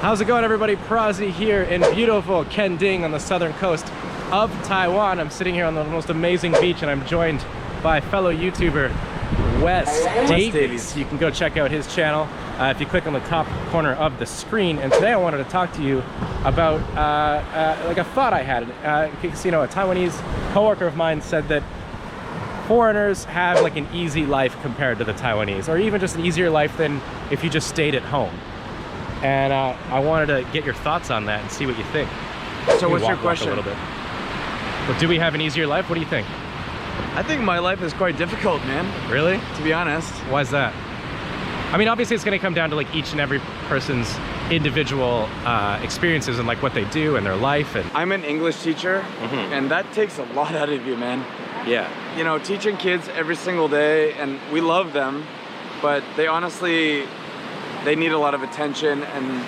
How's it going, everybody? Prozzie here in beautiful Kending on the southern coast of Taiwan. I'm sitting here on the most amazing beach and I'm joined by fellow YouTuber Wes Davies. You can go check out his channel if you click on the top corner of the screen. And today I wanted to talk to you about like a thought I had. Because, you know, a Taiwanese coworker of mine said that foreigners have like an easy life compared to the Taiwanese, or even just an easier life than if you just stayed at home. And I wanted to get your thoughts on that and see what you think. So what's your question? A little bit. But do we have an easier life? What do you think? I think my life is quite difficult, man. Really? To be honest. Why is that? I mean, obviously it's going to come down to like each and every person's individual experiences and like what they do in their life. And I'm an English teacher, and that takes a lot out of you, man. Yeah. You know, teaching kids every single day, and we love them, but they honestly, they need a lot of attention, and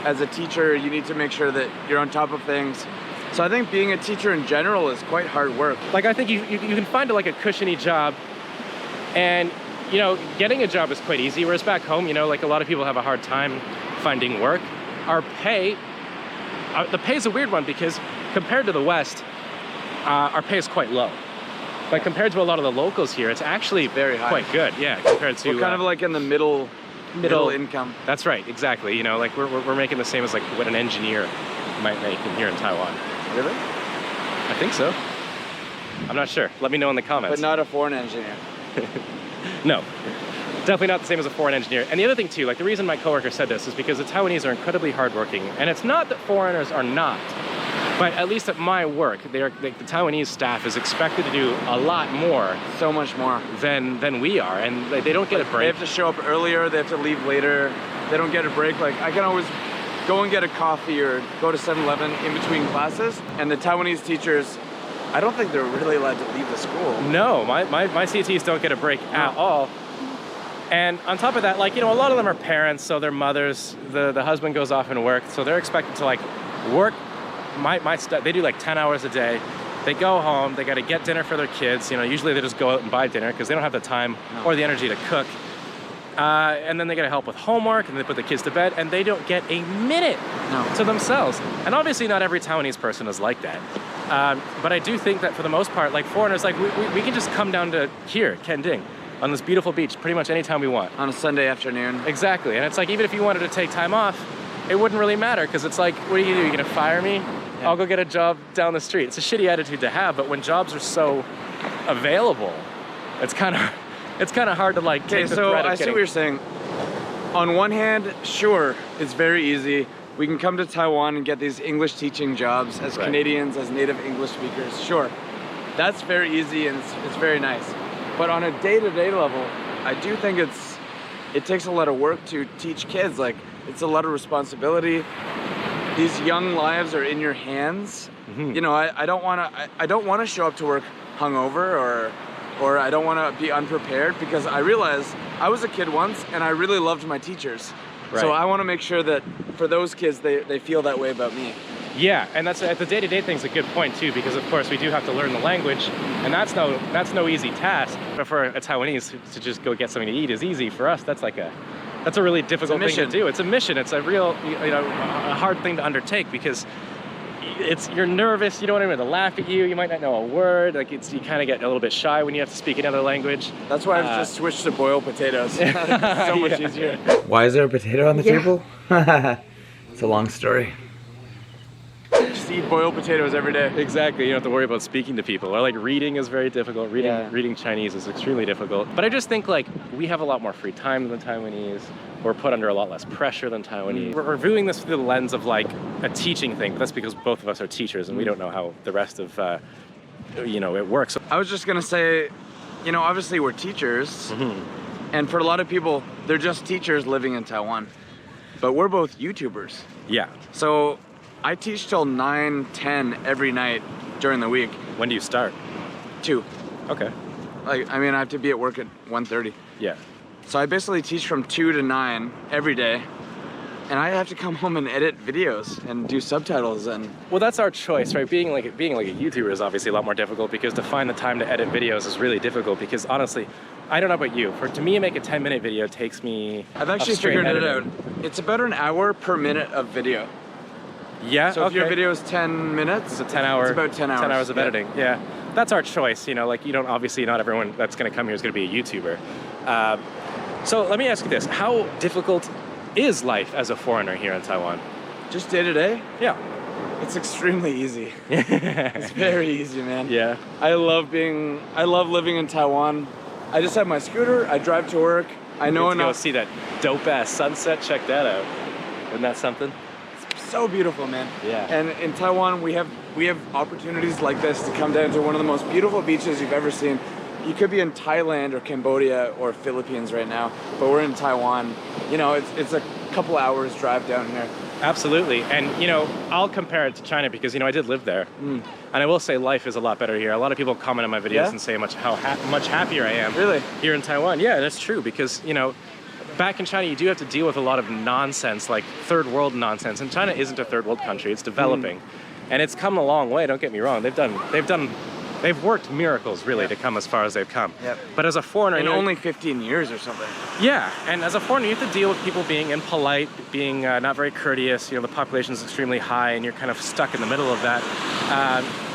as a teacher, you need to make sure that you're on top of things. So I think being a teacher in general is quite hard work. Like, I think you can find like a cushiony job, and you know, getting a job is quite easy, whereas back home, you know, like a lot of people have a hard time finding work. Our pay, the pay is a weird one because compared to the West, our pay is quite low. But compared to a lot of the locals here, it's actually very high. Quite good, yeah, compared to... We're kind of like in the middle income. That's right, exactly. You know, like we're making the same as like what an engineer might make here in Taiwan. Really? I think so. I'm not sure. Let me know in the comments. But not a foreign engineer. No, definitely not the same as a foreign engineer. And the other thing too, like the reason my coworker said this is because the Taiwanese are incredibly hardworking, and it's not that foreigners are not, but at least at my work, the Taiwanese staff is expected to do a lot more. So much more. Than we are, and they don't get a break. They have to show up earlier, they have to leave later, they don't get a break. Like, I can always go and get a coffee or go to 7-Eleven in between classes, and the Taiwanese teachers, I don't think they're really allowed to leave the school. No, my CTs don't get a break at all. And on top of that, like, you know, a lot of them are parents, so they're mothers, the husband goes off and works, so they're expected to like work. They do like 10 hours a day. They go home, they got to get dinner for their kids. You know, usually they just go out and buy dinner because they don't have the time or the energy to cook. And then they got to help with homework, and they put the kids to bed, and they don't get a minute to themselves. And obviously not every Taiwanese person is like that. But I do think that for the most part, like foreigners, like we can just come down to here, Kending, on this beautiful beach pretty much anytime we want. On a Sunday afternoon. Exactly, and it's like even if you wanted to take time off, it wouldn't really matter, because it's like, what do? You're gonna fire me? Yeah. I'll go get a job down the street. It's a shitty attitude to have, but when jobs are so available, it's kind of hard to like take the threat of I see what you're saying. On one hand, sure, it's very easy. We can come to Taiwan and get these English teaching jobs as Canadians, as native English speakers. Sure, that's very easy and it's very nice. But on a day-to-day level, I do think it takes a lot of work to teach kids. Like, it's a lot of responsibility. These young lives are in your hands. You know, I don't want to show up to work hungover or I don't want to be unprepared, because I realize I was a kid once and I really loved my teachers. Right. So I want to make sure that for those kids, they feel that way about me. Yeah, and that's the day-to-day thing's a good point too, because of course we do have to learn the language, and that's no easy task. But for a Taiwanese to just go get something to eat is easy. For us, that's a really difficult thing to do. It's a mission. It's a real, you know, a hard thing to undertake, because you're nervous. You don't want anyone to laugh at you. You might not know a word. Like, you kind of get a little bit shy when you have to speak another language. That's why I've just switched to boiled potatoes. So much easier. Why is there a potato on the table? It's a long story. Just eat boiled potatoes every day. Exactly. You don't have to worry about speaking to people. Or like reading is very difficult. Reading Chinese is extremely difficult. But I just think like we have a lot more free time than the Taiwanese. We're put under a lot less pressure than Taiwanese. We're viewing this through the lens of like a teaching thing. But that's because both of us are teachers and we don't know how the rest of you know, it works. I was just gonna say, you know, obviously we're teachers, and for a lot of people, they're just teachers living in Taiwan. But we're both YouTubers. Yeah. So I teach till 9, 10 every night during the week. When do you start? 2. Okay. Like, I mean, I have to be at work at 1:30. Yeah. So I basically teach from 2 to 9 every day. And I have to come home and edit videos and do subtitles and... Well, that's our choice, right? Being like a YouTuber is obviously a lot more difficult, because to find the time to edit videos is really difficult, because honestly, I don't know about you. To me, make a 10-minute video takes me. I've actually figured it out. It's about an hour per minute of video. Yeah. So if your video is 10 minutes, it's 10 hours. It's about 10 hours. 10 hours of editing. Yeah. That's our choice. You know, like you don't obviously not everyone that's going to come here is going to be a YouTuber. So let me ask you this: how difficult is life as a foreigner here in Taiwan? Just day to day? Yeah. It's extremely easy. It's very easy, man. Yeah. I love living in Taiwan. I just have my scooter, I drive to work. I know enough. Go see that dope ass sunset. Check that out. Isn't that something? It's so beautiful, man. Yeah. And in Taiwan, we have opportunities like this to come down to one of the most beautiful beaches you've ever seen. You could be in Thailand or Cambodia or Philippines right now, but we're in Taiwan. You know, it's a couple hours drive down here. Absolutely. And, you know, I'll compare it to China because, you know, I did live there. And I will say life is a lot better here. A lot of people comment on my videos and say how much happier I am here in Taiwan. Yeah, that's true because, you know, back in China, you do have to deal with a lot of nonsense, like third world nonsense. And China isn't a third world country. It's developing. And it's come a long way, don't get me wrong. They've worked miracles, really, to come as far as they've come. But as a foreigner... In only 15 years or something. Yeah, and as a foreigner, you have to deal with people being impolite, being not very courteous. You know, the population is extremely high, and you're kind of stuck in the middle of that.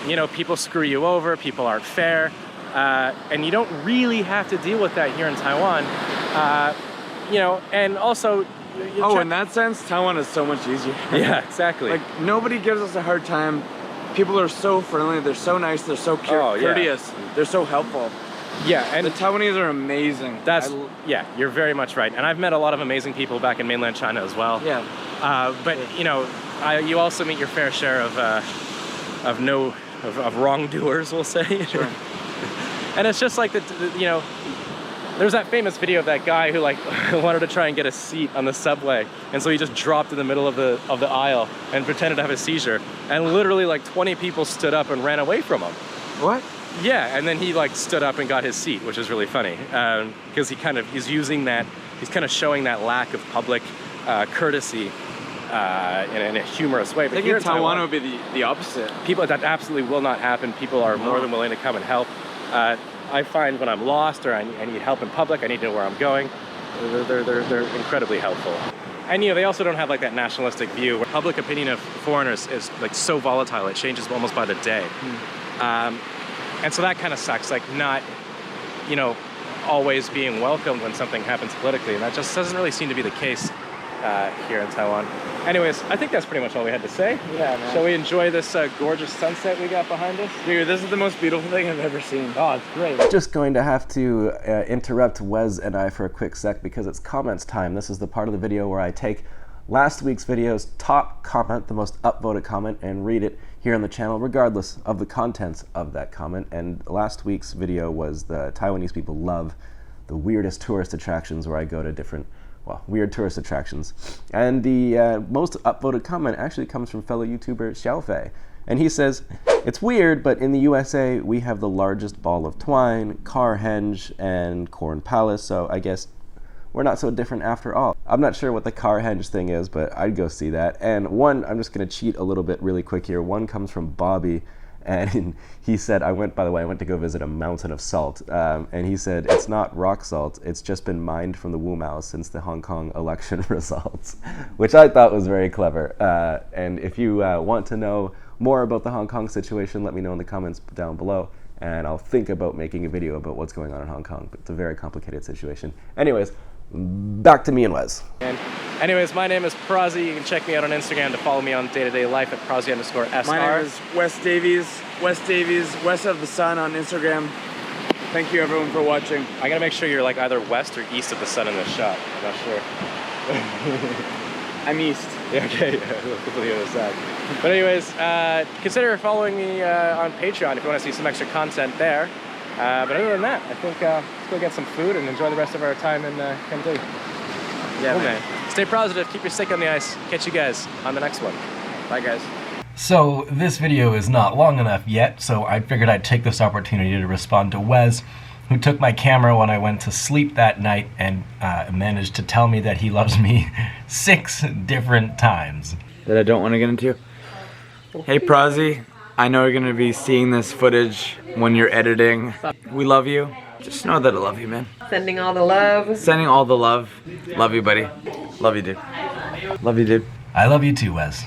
You know, people screw you over, people aren't fair, and you don't really have to deal with that here in Taiwan. You know, and also... in that sense, Taiwan is so much easier. Yeah, exactly. Like, nobody gives us a hard time. People are so friendly, they're so nice, they're so courteous, they're so helpful. Yeah, and the Taiwanese are amazing. Yeah, you're very much right. And I've met a lot of amazing people back in mainland China as well. Yeah. But you know, you also meet your fair share of wrongdoers, we'll say. Sure. And it's just like you know, there's that famous video of that guy who like wanted to try and get a seat on the subway, and so he just dropped in the middle of the aisle and pretended to have a seizure, and literally like 20 people stood up and ran away from him. What? Yeah, and then he like stood up and got his seat, which is really funny because he's kind of showing that lack of public courtesy in a humorous way. But I think in Taiwan it would be the opposite. People, that absolutely will not happen. People are more than willing to come and help. I find when I'm lost or I need help in public, I need to know where I'm going, they're incredibly helpful. And you know, they also don't have like that nationalistic view where public opinion of foreigners is like so volatile, it changes almost by the day. And so that kind of sucks, like not, you know, always being welcomed when something happens politically, and that just doesn't really seem to be the case here in Taiwan. Anyways, I think that's pretty much all we had to say. Yeah, man. Shall we enjoy this gorgeous sunset we got behind us? Dude, this is the most beautiful thing I've ever seen. Oh, it's great. Just going to have to interrupt Wes and I for a quick sec because it's comments time. This is the part of the video where I take last week's video's top comment, the most upvoted comment, and read it here on the channel regardless of the contents of that comment. And last week's video was the Taiwanese people love the weirdest tourist attractions, where I go to different, well, weird tourist attractions. And the most upvoted comment actually comes from fellow YouTuber Xiaofei. And he says, "It's weird, but in the USA, we have the largest ball of twine, Carhenge, and Corn Palace, so I guess we're not so different after all." I'm not sure what the Carhenge thing is, but I'd go see that. And one, I'm just gonna cheat a little bit really quick here. One comes from Bobby, and he said, by the way, I went to go visit a mountain of salt, and he said, "It's not rock salt, it's just been mined from the Wu Mao since the Hong Kong election results," which I thought was very clever. And if you want to know more about the Hong Kong situation, let me know in the comments down below, and I'll think about making a video about what's going on in Hong Kong. But it's a very complicated situation. Anyways, back to me and Wes. And anyways, my name is Prozzie. You can check me out on Instagram to follow me on day-to-day life at Prozzie_SR. My name is Wes Davies. West of the Sun on Instagram. Thank you everyone for watching. I gotta make sure you're like either west or east of the sun in this shot. I'm not sure. I'm east. Yeah, okay, yeah, completely understand. But anyways, consider following me on Patreon if you want to see some extra content there. But other than that, I think let's go get some food and enjoy the rest of our time in Cambodia. Yeah, cool, man. Stay positive, keep your stick on the ice. Catch you guys on the next one. Bye, guys. So this video is not long enough yet, so I figured I'd take this opportunity to respond to Wes, who took my camera when I went to sleep that night and managed to tell me that he loves me 6 different times. That I don't want to get into. Hey Prozzie, I know you're going to be seeing this footage when you're editing. We love you. Just know that I love you, man. Sending all the love. Sending all the love. Love you, buddy. Love you, dude. Love you, dude. I love you too, Wes.